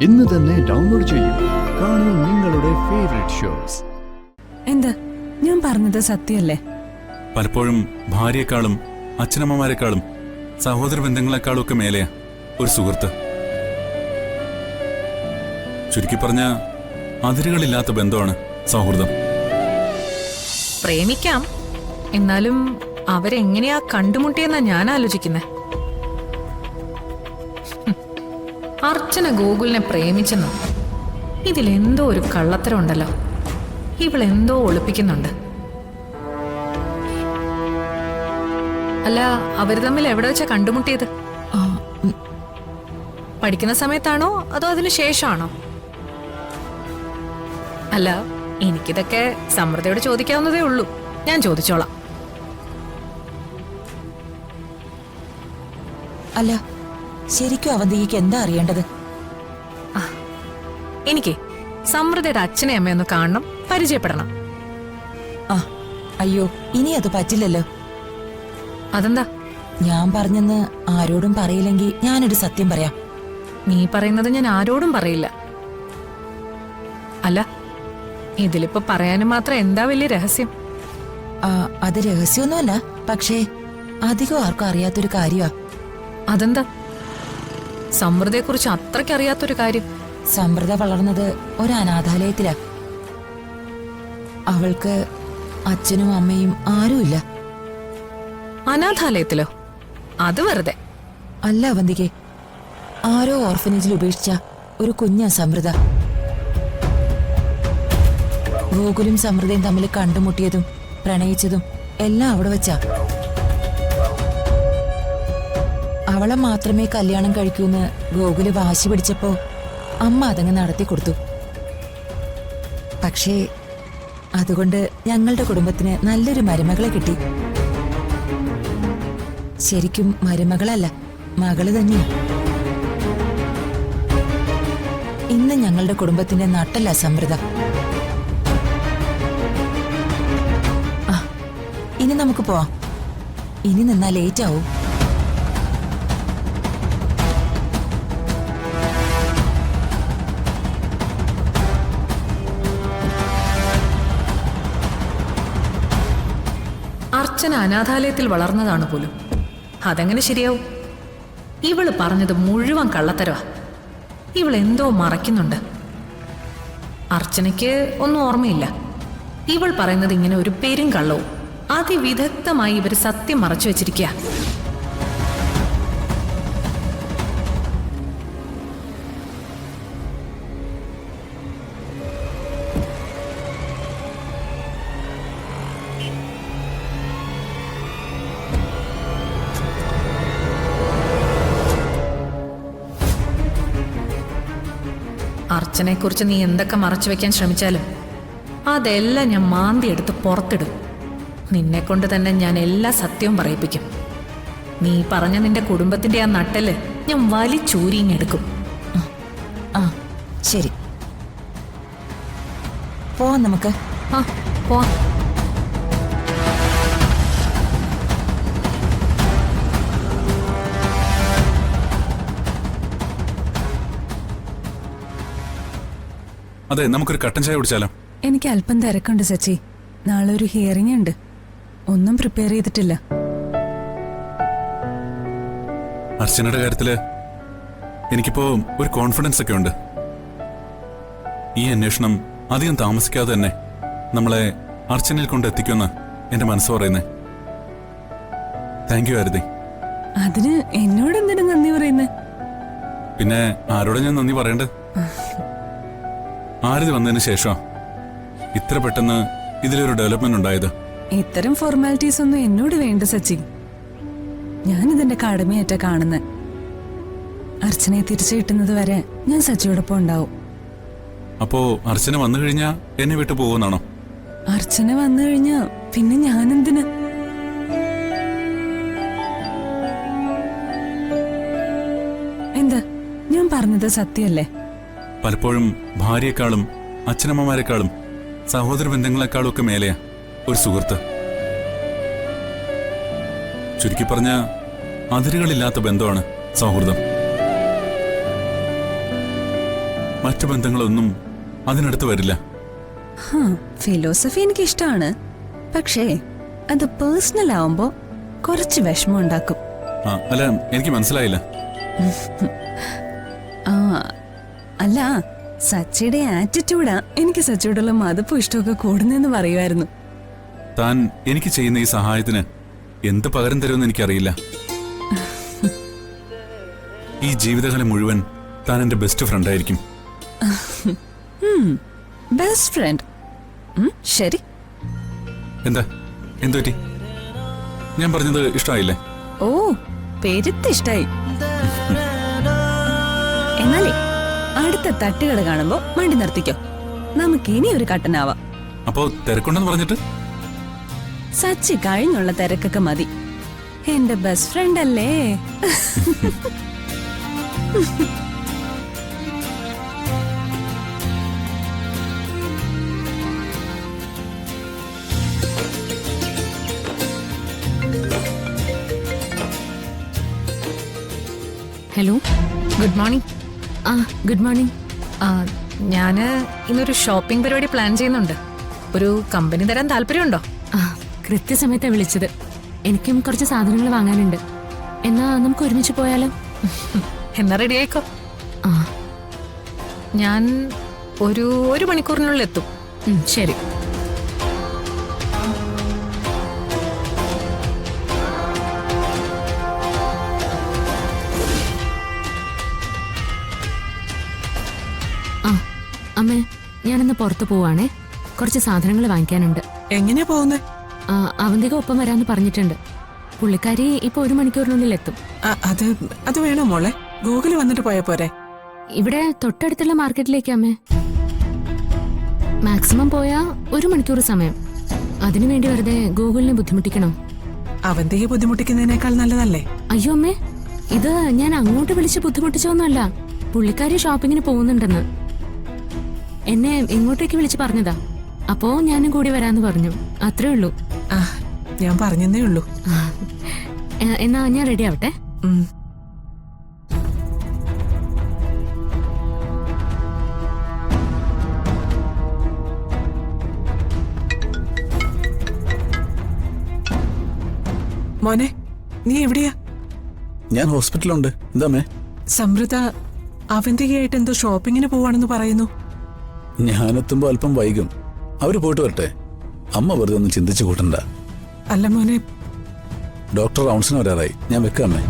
ഇന്ന് തന്നെ ഡൗൺലോഡ് ചെയ്യൂ. കാണൂ നിങ്ങളുടെ ഫേവറേറ്റ് ഷോസ്. എന്താ ഞാൻ പറഞ്ഞത് സത്യമല്ലേ? പലപ്പോഴും ഭാര്യയെക്കാളും അച്ഛനമ്മമാരെക്കാളും സഹോദര ബന്ധങ്ങളെക്കാളും ഒക്കെ മേലെയാ ഒരു സുഹൃത്ത്. ചുരുക്കി പറഞ്ഞ അതിരുകളില്ലാത്ത ബന്ധമാണ് സൗഹൃദം. പ്രേമിക്കാം, എന്നാലും അവരെങ്ങനെയാ കണ്ടുമുട്ടിയെന്നാ ഞാൻ ആലോചിക്കുന്നത്. അർച്ചന ഗോകുലിനെ പ്രേമിച്ചെന്നോ? ഇതിലെന്തോ ഒരു കള്ളത്തരം ഉണ്ടല്ലോ. ഇവളെന്തോ ഒളിപ്പിക്കുന്നുണ്ട്. അല്ല, അവര് തമ്മിൽ എവിടെ വെച്ചാ കണ്ടുമുട്ടിയത്? പഠിക്കുന്ന സമയത്താണോ അതോ അതിനു ശേഷമാണോ? അല്ല, എനിക്കിതൊക്കെ സമൃദ്ധയോട് ചോദിക്കാവുന്നതേ ഉള്ളൂ. ഞാൻ ചോദിച്ചോളാം. അല്ല, ശരിക്കും അവന്തിക്ക് എന്താ അറിയേണ്ടത്? എനിക്ക് സമൃദ്ധയുടെ അച്ഛനെ അമ്മയൊന്ന് കാണണം, പരിചയപ്പെടണം. അയ്യോ, ഇനി അത് പറ്റില്ലല്ലോ. അതെന്താ? ഞാൻ പറഞ്ഞെന്ന് ആരോടും പറയില്ലെങ്കിൽ ഞാനൊരു സത്യം പറയാം. നീ പറയുന്നത് ഞാൻ ആരോടും പറയില്ല. അല്ല, ഇതിലിപ്പോ പറയാനും മാത്രം എന്താ വലിയ രഹസ്യം? അത് രഹസ്യമൊന്നുമല്ല, പക്ഷേ അധികം ആർക്കും അറിയാത്തൊരു കാര്യമാ. അതെന്താ? സമൃദ്ധയെക്കുറിച്ച് അത്രയ്ക്ക് അറിയാത്തൊരു കാര്യം? സമൃദ്ധ വളർന്നത് ഒരു അനാഥാലയത്തിലാ. അവൾക്ക് അച്ഛനും അമ്മയും ആരുമില്ല. അനാഥാലയത്തിലോ? അത് വെറുതെ. അല്ല അവന്തികെ, ആരോ ഓർഫനേജിൽ ഉപേക്ഷിച്ച ഒരു കുഞ്ഞാ സമൃദ്ധ. ഗോകുലും സമൃദ്ധയും തമ്മിൽ കണ്ടുമുട്ടിയതും പ്രണയിച്ചതും എല്ലാം അവിടെ വെച്ചാ. അവളെ മാത്രമേ കല്യാണം കഴിക്കൂന്ന് ഗോകുല് വാശി പിടിച്ചപ്പോ അമ്മ അതങ്ങ് നടത്തി കൊടുത്തു. പക്ഷേ അതുകൊണ്ട് ഞങ്ങളുടെ കുടുംബത്തിന് നല്ലൊരു മരുമകളെ കിട്ടി. ശരിക്കും മരുമകളല്ല, മകള് തന്നെയാ. ഇന്ന് ഞങ്ങളുടെ കുടുംബത്തിന്റെ നട്ടല്ല സമൃദ്ധ. ഇനി നമുക്ക് പോവാം. ഇനി നിന്നാ ലേറ്റ് ആവും. അർച്ചന അനാഥാലയത്തിൽ വളർന്നതാണ് പോലും. അതെങ്ങനെ ശരിയാവും? ഇവള് പറഞ്ഞത് മുഴുവൻ കള്ളത്തരവാ. ഇവളെന്തോ മറയ്ക്കുന്നുണ്ട്. അർച്ചനയ്ക്ക് ഒന്നും ഓർമ്മയില്ല. ഇവൾ പറയുന്നത് ഇങ്ങനെ ഒരു പെരും കള്ളവും. അതിവിദഗ്ധമായി ഇവര് സത്യം മറച്ചു വെച്ചിരിക്കുക. അർച്ചനെക്കുറിച്ച് നീ എന്തൊക്കെ മറച്ചു വെക്കാൻ ശ്രമിച്ചാലും അതെല്ലാം ഞാൻ മാന്തിയെടുത്ത് പുറത്തിടും. നിന്നെ കൊണ്ട് തന്നെ ഞാൻ എല്ലാ സത്യവും പറയിപ്പിക്കും. നീ പറഞ്ഞ നിന്റെ കുടുംബത്തിന്റെ ആ നട്ടല് ഞാൻ വലിച്ചൂരിങ്ങെടുക്കും. ശരി, പോവാം നമുക്ക്. പോവാം. അതെ, നമുക്കൊരു കട്ടൻ ചായ കുടിച്ചാലോ? എനിക്ക് അല്പം തിരക്കുണ്ട് സച്ചി. നാളെ ഒരു ഹിയറിംഗ് ഉണ്ട്. ഒന്നും പ്രിപ്പയർ ചെയ്തിട്ടില്ല. അർച്ചനയുടെ കാര്യത്തില് എനിക്കിപ്പോ ഒരു കോൺഫിഡൻസ് ഒക്കെ ഉണ്ട്. ഈ അന്വേഷണം അധികം താമസിക്കാതെ തന്നെ നമ്മളെ അർച്ചനയിൽ കൊണ്ട് എത്തിക്കുമെന്ന് എന്റെ മനസ്സ് പറയുന്നേ. താങ്ക് യു ആരതി. അതിന് എന്നോട് എന്തിനു നന്ദി പറയുന്നേ? പിന്നെ ആരോടെ ഞാൻ നന്ദി പറയേണ്ടത്? ആരതി വന്നതിന് ശേഷം ഇത്ര പെട്ടെന്ന് ഇതിലൊരു ഡെവലപ്മെന്റ് ഉണ്ടായത്. ഇത്തരം ഫോർമാലിറ്റീസ് ഒന്നും എന്നോട് വേണ്ട സച്ചി. ഞാനിതിന്റെ കടമയേറ്റ കാണുന്നത്. അർച്ചനയെ തിരിച്ചു കിട്ടുന്നത് വരെ ഞാൻ സച്ചിയോടൊപ്പം ഉണ്ടാവും. അപ്പോ അർച്ചന വന്നു കഴിഞ്ഞാ എന്നെ വിട്ടു പോകുന്നാണോ? അർച്ചന വന്നു കഴിഞ്ഞാ പിന്നെ ഞാനെന്തിന്? എന്താ ഞാൻ പറഞ്ഞത് സത്യമല്ലേ? പലപ്പോഴും ഭാര്യയെക്കാളും അച്ഛനമ്മമാരെക്കാളും സഹോദര ബന്ധങ്ങളെക്കാളും ഒക്കെ മേലെയാ ഒരു സുഹൃത്ത്. ചുരുക്കി പറഞ്ഞ അതിരുകളില്ലാത്ത ബന്ധമാണ് സൗഹൃദം. മറ്റു ബന്ധങ്ങളൊന്നും അതിനടുത്ത് വരില്ല. ഫിലോസഫി എനിക്ക് ഇഷ്ടമാണ്, പക്ഷേ അത് പേഴ്സണൽ ആവുമ്പോ കുറച്ച് വിഷമം ഉണ്ടാക്കും. അല്ല, എനിക്ക് മനസ്സിലായില്ല. അല്ല, സച്ചിയുടെ ആറ്റിറ്റ്യൂഡാ എനിക്ക് സച്ചിയോടുള്ള മതിപ്പും ഇഷ്ടമൊക്കെ കൂടുന്നെന്ന് പറയുമായിരുന്നു. താൻ എനിക്ക് ചെയ്യുന്ന ഈ സഹായത്തിന് എന്ത് പകരം തരുമെന്ന് എനിക്കറിയില്ല. ഈ ജീവിതകാലം മുഴുവൻ താൻ എന്റെ ബെസ്റ്റ് ഫ്രണ്ട് ആയിരിക്കും. Best friend? ശരി. എന്താ എന്തുപറ്റി? ഞാൻ പറഞ്ഞത് ഇഷ്ടമായില്ലേ? ഓ, പെരുത്ത് ഇഷ്ടായി. എന്നാലേ അടുത്ത തട്ടുകട കാണുമ്പോ വണ്ടി നിർത്തിക്കോ, നമുക്ക് ഇനി ഒരു കട്ടനാവാം. അപ്പോ തിരക്കുണ്ടെന്ന് പറഞ്ഞിട്ട്? സച്ചി കഴിഞ്ഞുള്ള തിരക്കൊക്കെ മതി, എന്റെ ബെസ്റ്റ് ഫ്രണ്ട് അല്ലേ. Hello, good morning. Good morning. ഞാന് ഇന്നൊരു ഷോപ്പിംഗ് പരിപാടി പ്ലാൻ ചെയ്യുന്നുണ്ട്. ഒരു കമ്പനി തരാൻ താല്പര്യമുണ്ടോ? കൃത്യസമയത്താണ് വിളിച്ചത്. എനിക്കും കുറച്ച് സാധനങ്ങൾ വാങ്ങാനുണ്ട്. എന്നാ നമുക്ക് ഒരുമിച്ച് പോയാലോ? എന്നാ റെഡി ആയിക്കോ. ഞാൻ ഒരു മണിക്കൂറിനുള്ളിൽ എത്തും. ശരി. അമ്മേ, ഞാനിന്ന് പുറത്ത് പോവാണേ. കുറച്ച് സാധനങ്ങൾ വാങ്ങിക്കാനുണ്ട്. എങ്ങനെയാ പോകുന്നത്? അവന്തിക ഒപ്പം വരാന്ന് പറഞ്ഞിട്ടുണ്ട്. പുള്ളിക്കാരി ഇപ്പൊ 1 മണിക്കൂറിനുള്ളിൽ എത്തും. അത് വേണോ മോളെ? ഗൂഗിള് വന്നിട്ട് പോയാ പോരെ? ഇവിടെ തൊട്ടടുത്തുള്ള മാർക്കറ്റിലേക്ക് അമ്മേ. മാക്സിമം പോയാ 1 മണിക്കൂർ സമയം. അതിനുവേണ്ടി വെറുതെ ഗൂഗിളിനെ ബുദ്ധിമുട്ടിക്കണം. അവന്തിയെ ബുദ്ധിമുട്ടിക്കുന്നതിനേക്കാൾ നല്ലതല്ലേ? അയ്യോ അമ്മേ, ഇത് ഞാൻ അങ്ങോട്ട് വിളിച്ച് ബുദ്ധിമുട്ടിച്ചൊന്നുമല്ല. പുള്ളിക്കാരി ഷോപ്പിങ്ങിന് പോകുന്നുണ്ടെന്ന് എന്നെ ഇങ്ങോട്ടേക്ക് വിളിച്ച് പറഞ്ഞതാ. അപ്പോ ഞാനും കൂടി വരാന്ന് പറഞ്ഞു. അത്രേ ഉള്ളൂ. ഞാൻ പറഞ്ഞതേ ഉള്ളൂ. എന്നാ ഞാൻ റെഡി ആവട്ടെ. മോനെ, നീ എവിടെയാ? ഞാൻ ഹോസ്പിറ്റലുണ്ട്. എന്താ സമൃദ്ധ അവന്തികയായിട്ട് എന്തോ ഷോപ്പിങ്ങിന് പോവാണെന്ന് പറയുന്നു. ഞാനെത്തുമ്പോ അല്പം വൈകും. അവര് പോയിട്ട് വരട്ടെ. അമ്മ വെറുതെ ഒന്നും ചിന്തിച്ചു കൂട്ടണ്ട. അല്ല മോനെ, ഡോക്ടർ റൗണ്ട്സിന് വരാറായി. ഞാൻ വെക്കാമേ.